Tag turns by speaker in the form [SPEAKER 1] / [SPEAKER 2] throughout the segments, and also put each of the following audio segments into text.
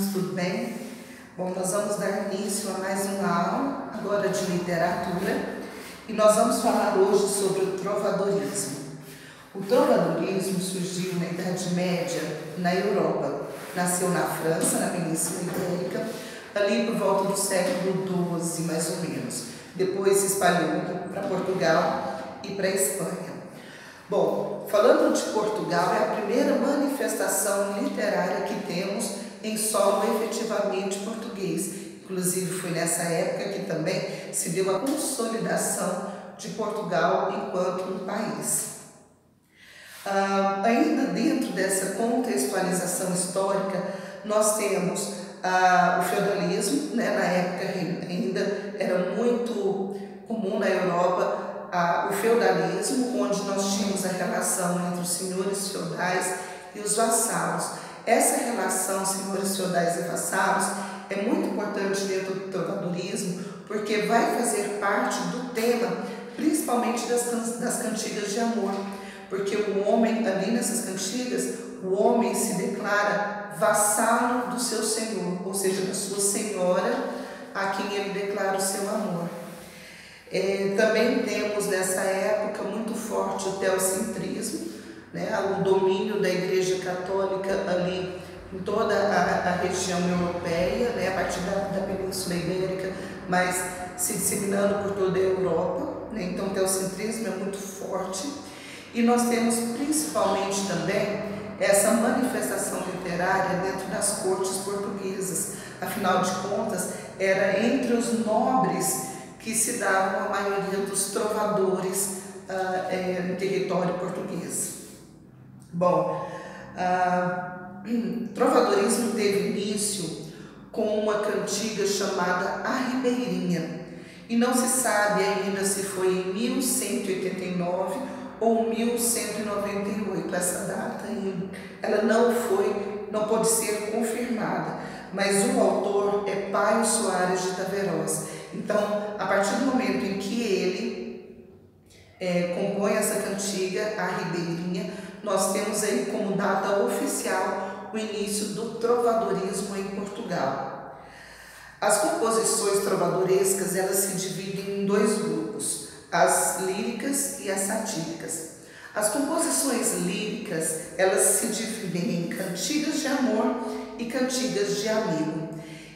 [SPEAKER 1] irmãos, tudo bem? Bom, nós vamos dar início a mais uma aula, agora de literatura, e nós vamos falar hoje sobre o trovadorismo. O trovadorismo surgiu na Idade Média, na Europa. Nasceu na França, na Península Ibérica, ali por volta do século XII, mais ou menos. Depois se espalhou para Portugal e para a Espanha. Bom, falando de Portugal, é a primeira manifestação literária que temos em solo efetivamente português. Inclusive foi nessa época que também se deu a consolidação de Portugal enquanto um país. Ainda dentro dessa contextualização histórica, nós temos o feudalismo, né? Na época ainda era muito comum na Europa o feudalismo, onde nós tínhamos a relação entre os senhores feudais e os vassalos. Essa relação senhores feudais e vassalos é muito importante dentro do trovadorismo, porque vai fazer parte do tema, principalmente das cantigas de amor, porque o homem, ali nessas cantigas, o homem se declara vassalo do seu senhor, ou seja, da sua senhora, a quem ele declara o seu amor. Também temos nessa época muito forte o teocentrismo, né, o domínio da Igreja Católica ali em toda a região europeia, né, a partir da Península Ibérica, mas se disseminando por toda a Europa, né, então o teocentrismo é muito forte. E nós temos principalmente também essa manifestação literária dentro das cortes portuguesas. Afinal de contas, era entre os nobres que se davam a maioria dos trovadores no território português. Bom, o trovadorismo teve início com uma cantiga chamada A Ribeirinha, e não se sabe ainda se foi em 1189 ou 1198, essa data ainda, ela não pode ser confirmada, mas o autor é Paio Soares de Taveroz. Então, a partir do momento em que ele compõe essa cantiga, A Ribeirinha, nós temos aí como data oficial o início do trovadorismo em Portugal. As composições trovadorescas, elas se dividem em dois grupos, as líricas e as satíricas. As composições líricas, elas se dividem em cantigas de amor e cantigas de amigo.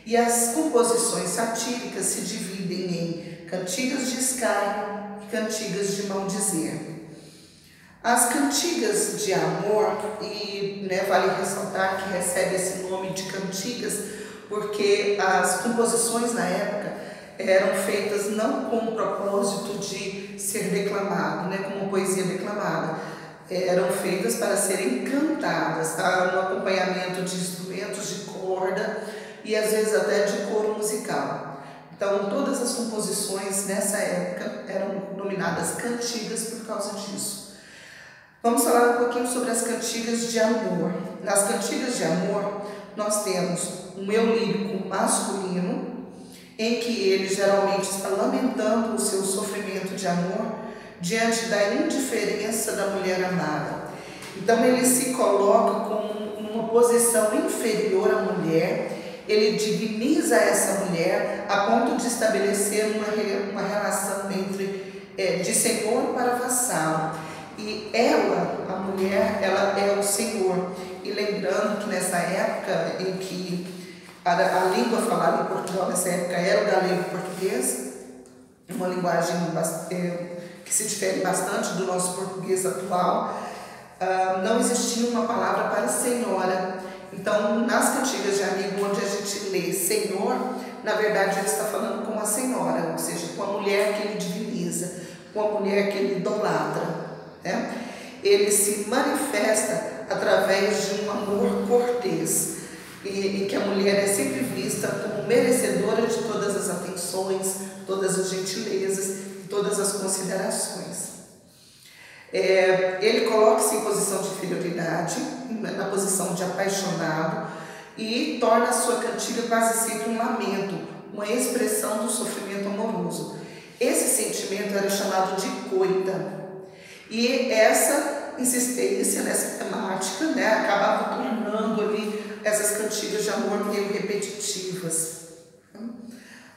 [SPEAKER 1] E as composições satíricas se dividem em cantigas de escárnio e cantigas de maldizer. As cantigas de amor, e vale ressaltar que recebe esse nome de cantigas, porque as composições na época eram feitas não com o propósito de ser declamado, como poesia declamada, eram feitas para serem cantadas, no acompanhamento de instrumentos de corda e às vezes até de coro musical. Então todas as composições nessa época eram nominadas cantigas por causa disso. Vamos falar um pouquinho sobre as cantigas de amor. Nas cantigas de amor, nós temos um eu lírico masculino, em que ele geralmente está lamentando o seu sofrimento de amor diante da indiferença da mulher amada. Então ele se coloca como uma posição inferior à mulher, ele diviniza essa mulher a ponto de estabelecer uma relação de senhor para vassalo. E ela, a mulher, ela é o senhor. E lembrando que nessa época em que a língua falada em Portugal nessa época era o galego-português, uma linguagem que se difere bastante do nosso português atual, não existia uma palavra para senhora. Então, nas cantigas de amigo, onde a gente lê senhor, na verdade ele está falando com a senhora, ou seja, com a mulher que ele diviniza, com a mulher que ele idolatra. Ele se manifesta através de um amor cortês, em que a mulher é sempre vista como merecedora de todas as atenções, todas as gentilezas e todas as considerações. Ele coloca-se em posição de inferioridade, na posição de apaixonado, e torna a sua cantiga quase sempre um lamento, uma expressão do sofrimento amoroso. Esse sentimento era chamado de coita. E essa insistência nessa temática acabava tornando ali essas cantigas de amor meio repetitivas.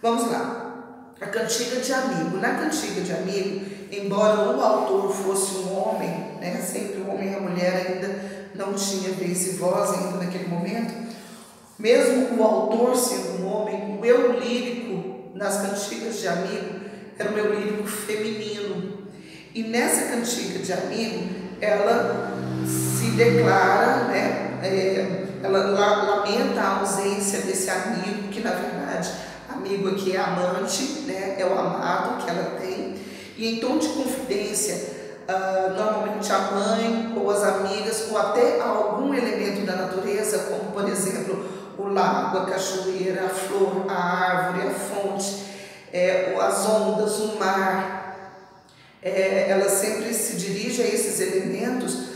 [SPEAKER 1] Vamos lá. A cantiga de amigo. Na cantiga de amigo, embora o autor fosse um homem, né, sempre o homem e a mulher ainda não tinha vez e voz ainda naquele momento, mesmo o autor sendo um homem, o eu lírico nas cantigas de amigo era um eu lírico feminino. E nessa cantiga de amigo, ela se declara, né, ela lamenta a ausência desse amigo, que na verdade, amigo aqui é amante, né, é o amado que ela tem. E em tom de confidência, normalmente a mãe ou as amigas, ou até algum elemento da natureza, como por exemplo o lago, a cachoeira, a flor, a árvore, a fonte, as ondas, o mar, ela sempre se dirige a esses elementos,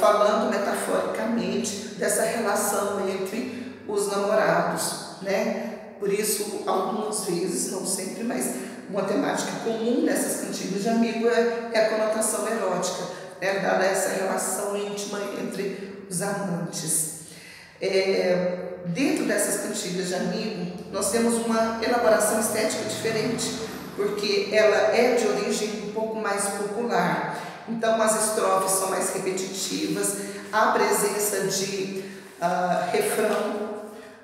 [SPEAKER 1] falando metaforicamente dessa relação entre os namorados, né? Por isso, algumas vezes, não sempre, mas uma temática comum nessas cantigas de amigo é a conotação erótica, né? Dada essa relação íntima entre os amantes. Dentro dessas cantigas de amigo, nós temos uma elaboração estética diferente, porque ela é de origem um pouco mais popular. Então, as estrofes são mais repetitivas, há presença de refrão,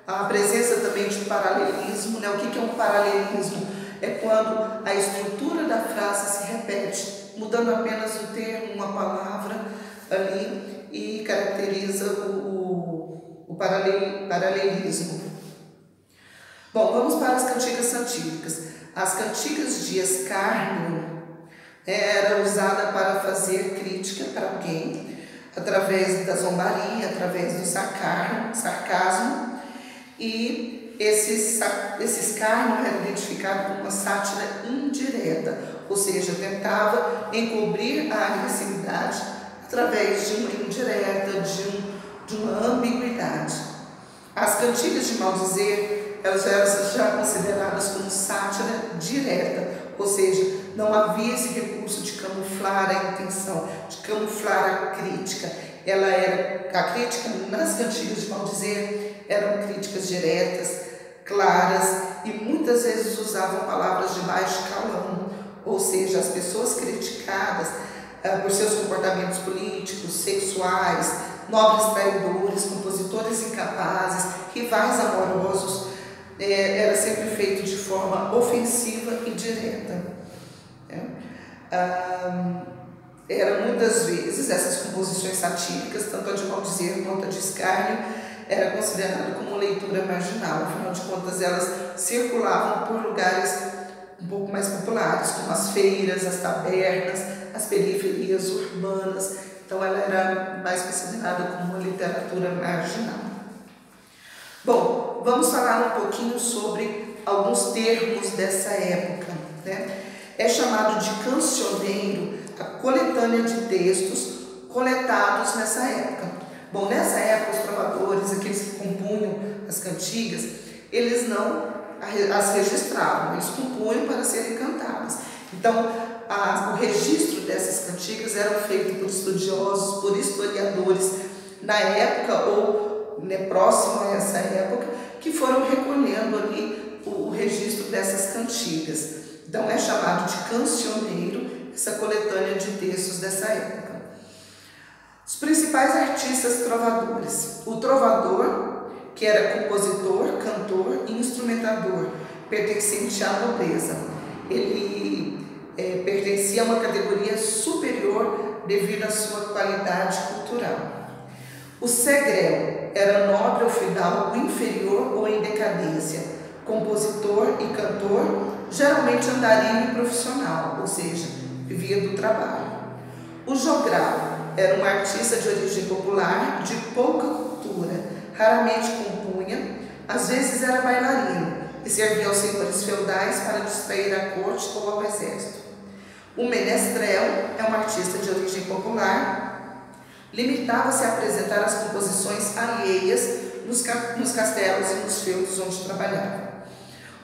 [SPEAKER 1] a presença também de paralelismo, né? O que é um paralelismo? É quando a estrutura da frase se repete, mudando apenas um termo, uma palavra ali, e caracteriza o paralelismo. Bom, vamos para as cantigas satíricas. As cantigas de escárnio era usada para fazer crítica para alguém, através da zombaria, através do sarcasmo. E esse escárnio era identificado como uma sátira indireta, ou seja, tentava encobrir a agressividade através de uma indireta, de uma ambiguidade. As cantigas de maldizer, elas eram já consideradas como sátira direta, ou seja, não havia esse recurso de camuflar a intenção, de camuflar a crítica. A crítica nas cantigas de maldizer eram críticas diretas, claras, e muitas vezes usavam palavras de baixo calão, ou seja, as pessoas criticadas por seus comportamentos políticos, sexuais, nobres traidores, compositores incapazes, rivais amorosos, era sempre feito de forma ofensiva e direta. Eram muitas vezes essas composições satíricas, tanto a de maldizer quanto a de escárnio, era considerada como leitura marginal. Afinal de contas, elas circulavam por lugares um pouco mais populares, como as feiras, as tabernas, as periferias urbanas. Então, ela era mais considerada como uma literatura marginal. Bom, vamos falar um pouquinho sobre alguns termos dessa época, né? É chamado de cancioneiro a coletânea de textos coletados nessa época. Bom, nessa época, os trovadores, aqueles que compunham as cantigas, eles não as registravam, eles compunham para serem cantadas. Então, o registro dessas cantigas era feito por estudiosos, por historiadores na época ou próximo a essa época, que foram recolhendo ali o registro dessas cantigas. Então, é chamado de cancioneiro essa coletânea de textos dessa época. Os principais artistas trovadores. O trovador, que era compositor, cantor e instrumentador, pertencente à nobreza. Ele pertencia a uma categoria superior devido à sua qualidade cultural. O segrel era nobre ou fidalgo inferior ou em decadência, compositor e cantor, geralmente andarilho profissional, ou seja, vivia do trabalho. O jogral era um artista de origem popular, de pouca cultura, raramente compunha, às vezes era bailarino e servia aos senhores feudais para distrair a corte ou ao exército. O menestrel é um artista de origem popular, limitava-se a apresentar as composições alheias nos castelos e nos feudos onde trabalhava.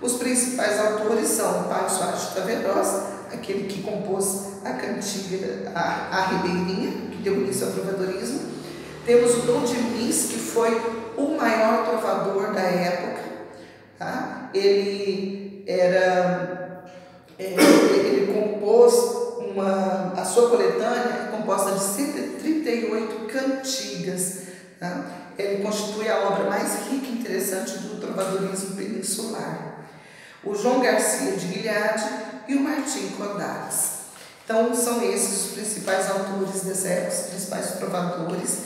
[SPEAKER 1] Os principais autores são Paio Soares de Taveroz, aquele que compôs a cantiga A Ribeirinha, que deu início ao trovadorismo, Temos o Dom Diniz, que foi o maior trovador da época, tá? Ele compôs a sua coletânea é composta de 138 cantigas, tá? Ele constitui a obra mais rica e interessante do trovadorismo peninsular. O João Garcia de Guilhade e o Martim Codales. Então, são esses os principais autores dessa época, os principais trovadores.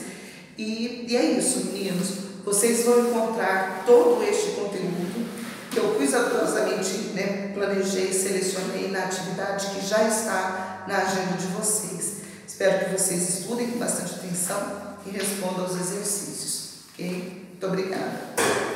[SPEAKER 1] E é isso, meninos. Vocês vão encontrar todo este conteúdo que eu cuidadosamente planejei e selecionei na atividade que já está na agenda de vocês. Espero que vocês estudem com bastante atenção e respondam aos exercícios. Ok? Muito obrigada.